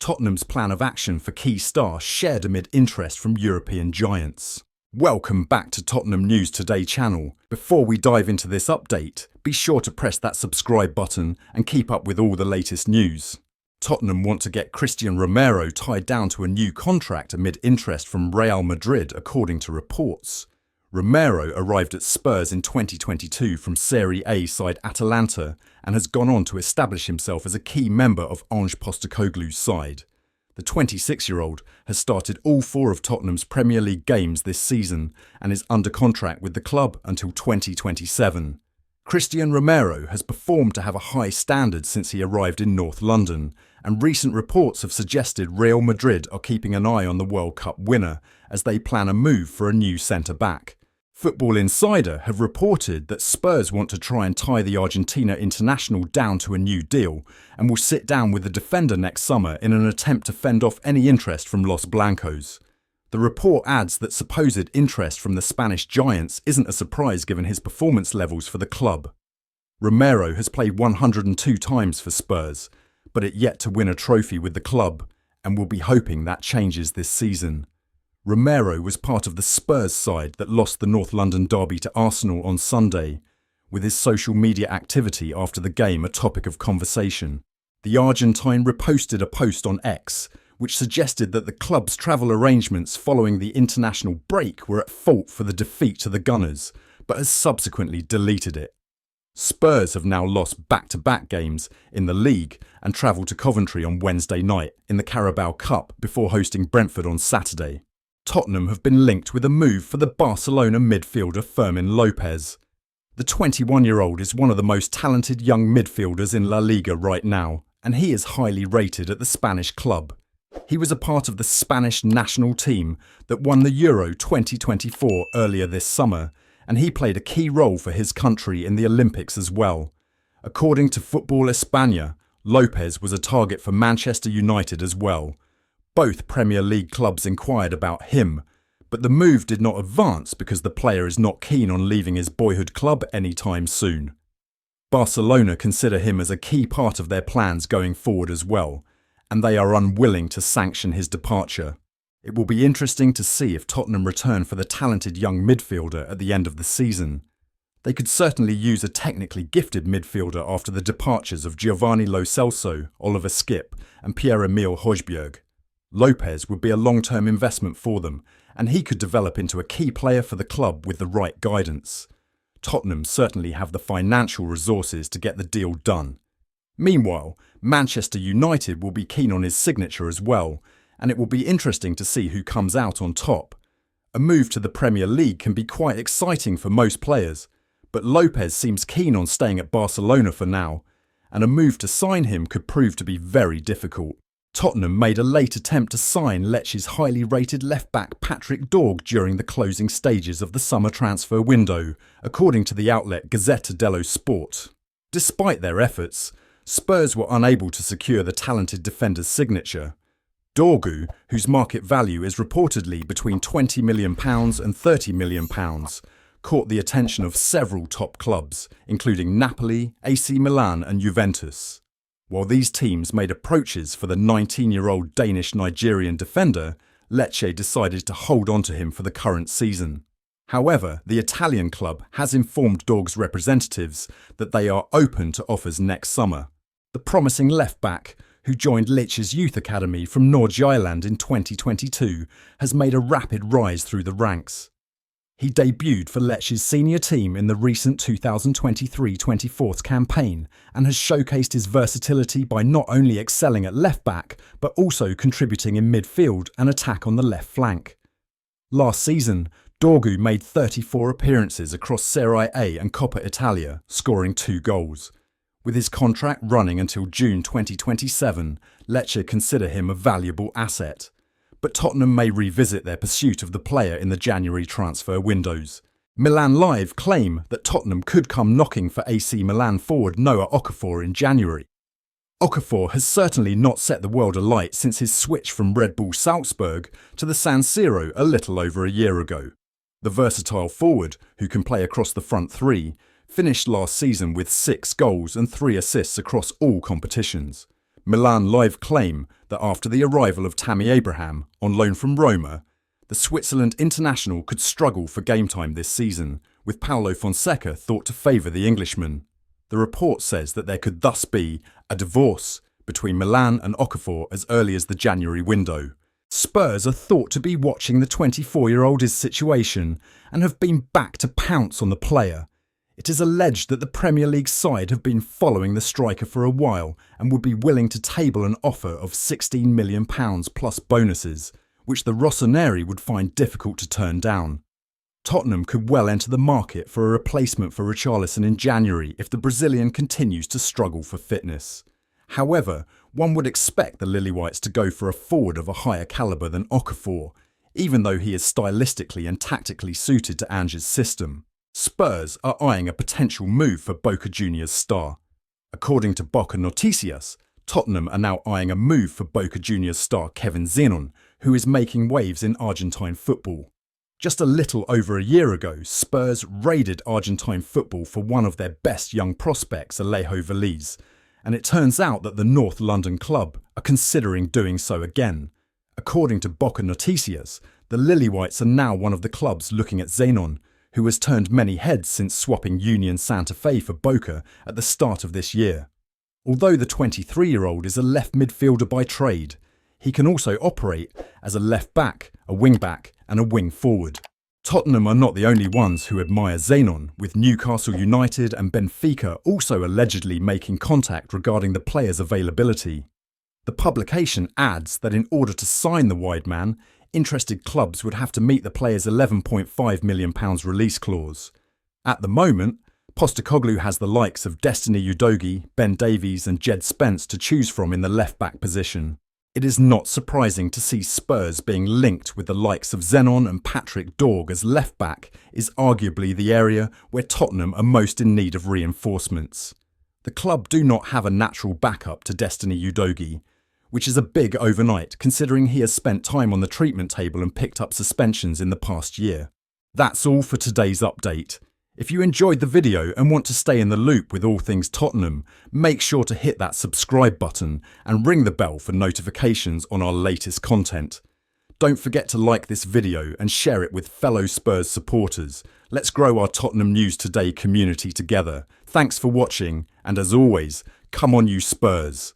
Tottenham's plan of action for key star shared amid interest from European giants. Welcome back to Tottenham News Today channel. Before we dive into this update, be sure to press that subscribe button and keep up with all the latest news. Tottenham want to get Cristian Romero tied down to a new contract amid interest from Real Madrid, according to reports. Romero arrived at Spurs in 2022 from Serie A side Atalanta and has gone on to establish himself as a key member of Ange Postecoglou's side. The 26-year-old has started all 4 of Tottenham's Premier League games this season and is under contract with the club until 2027. Cristian Romero has performed to have a high standard since he arrived in North London, and recent reports have suggested Real Madrid are keeping an eye on the World Cup winner as they plan a move for a new centre-back. Football Insider have reported that Spurs want to try and tie the Argentina international down to a new deal and will sit down with the defender next summer in an attempt to fend off any interest from Los Blancos. The report adds that supposed interest from the Spanish giants isn't a surprise given his performance levels for the club. Romero has played 102 times for Spurs, but it yet to win a trophy with the club and will be hoping that changes this season. Romero was part of the Spurs side that lost the North London derby to Arsenal on Sunday, with his social media activity after the game a topic of conversation. The Argentine reposted a post on X, which suggested that the club's travel arrangements following the international break were at fault for the defeat to the Gunners, but has subsequently deleted it. Spurs have now lost back-to-back games in the league and travel to Coventry on Wednesday night in the Carabao Cup before hosting Brentford on Saturday. Tottenham have been linked with a move for the Barcelona midfielder Fermin Lopez. The 21-year-old is one of the most talented young midfielders in La Liga right now, and he is highly rated at the Spanish club. He was a part of the Spanish national team that won the Euro 2024 earlier this summer, and he played a key role for his country in the Olympics as well. According to Football España, Lopez was a target for Manchester United as well. Both Premier League clubs inquired about him, but the move did not advance because the player is not keen on leaving his boyhood club anytime soon. Barcelona consider him as a key part of their plans going forward as well, and they are unwilling to sanction his departure. It will be interesting to see if Tottenham return for the talented young midfielder at the end of the season. They could certainly use a technically gifted midfielder after the departures of Giovanni Lo Celso, Oliver Skipp and Pierre-Emile Højbjerg. Lopez would be a long-term investment for them, and he could develop into a key player for the club with the right guidance. Tottenham certainly have the financial resources to get the deal done. Meanwhile, Manchester United will be keen on his signature as well, and it will be interesting to see who comes out on top. A move to the Premier League can be quite exciting for most players, but Lopez seems keen on staying at Barcelona for now, and a move to sign him could prove to be very difficult. Tottenham made a late attempt to sign Lecce's highly rated left-back Patrick Dorgu during the closing stages of the summer transfer window, according to the outlet Gazzetta dello Sport. Despite their efforts, Spurs were unable to secure the talented defender's signature. Dogu, whose market value is reportedly between £20 million and £30 million, caught the attention of several top clubs, including Napoli, AC Milan and Juventus. While these teams made approaches for the 19-year-old Danish-Nigerian defender, Lecce decided to hold on to him for the current season. However, the Italian club has informed Dorgu's representatives that they are open to offers next summer. The promising left-back, who joined Lecce's youth academy from Nordjylland in 2022, has made a rapid rise through the ranks. He debuted for Lecce's senior team in the recent 2023-24 campaign and has showcased his versatility by not only excelling at left-back but also contributing in midfield and attack on the left flank. Last season, Dorgu made 34 appearances across Serie A and Coppa Italia, scoring 2 goals. With his contract running until June 2027, Lecce consider him a valuable asset. But Tottenham may revisit their pursuit of the player in the January transfer windows. Milan Live claim that Tottenham could come knocking for AC Milan forward Noah Okafor in January. Okafor has certainly not set the world alight since his switch from Red Bull Salzburg to the San Siro a little over a year ago. The versatile forward, who can play across the front three, finished last season with 6 goals and 3 assists across all competitions. Milan Live claim that after the arrival of Tammy Abraham on loan from Roma, the Switzerland international could struggle for game time this season, with Paulo Fonseca thought to favour the Englishman. The report says that there could thus be a divorce between Milan and Okafor as early as the January window. Spurs are thought to be watching the 24-year-old's situation and have been back to pounce on the player. It is alleged that the Premier League side have been following the striker for a while and would be willing to table an offer of £16 million plus bonuses, which the Rossoneri would find difficult to turn down. Tottenham could well enter the market for a replacement for Richarlison in January if the Brazilian continues to struggle for fitness. However, one would expect the Lilywhites to go for a forward of a higher calibre than Okafor, even though he is stylistically and tactically suited to Ange's system. Spurs are eyeing a potential move for Boca Juniors star. According to Boca Noticias, Tottenham are now eyeing a move for Boca Juniors star Kevin Zenon, who is making waves in Argentine football. Just a little over a year ago, Spurs raided Argentine football for one of their best young prospects, Alejo Veliz, and it turns out that the North London club are considering doing so again. According to Boca Noticias, the Lilywhites are now one of the clubs looking at Zenon, who has turned many heads since swapping Union Santa Fe for Boca at the start of this year. Although the 23-year-old is a left midfielder by trade, he can also operate as a left back, a wing back and a wing forward. Tottenham are not the only ones who admire Zenon, with Newcastle United and Benfica also allegedly making contact regarding the player's availability. The publication adds that in order to sign the wide man, interested clubs would have to meet the player's £11.5 million release clause. At the moment, Postecoglou has the likes of Destiny Udogie, Ben Davies and Jed Spence to choose from in the left-back position. It is not surprising to see Spurs being linked with the likes of Zenon and Patrick Dorgu, as left-back is arguably the area where Tottenham are most in need of reinforcements. The club do not have a natural backup to Destiny Udogie, which is a big overnight considering he has spent time on the treatment table and picked up suspensions in the past year. That's all for today's update. If you enjoyed the video and want to stay in the loop with all things Tottenham, make sure to hit that subscribe button and ring the bell for notifications on our latest content. Don't forget to like this video and share it with fellow Spurs supporters. Let's grow our Tottenham News Today community together. Thanks for watching, and as always, come on you Spurs!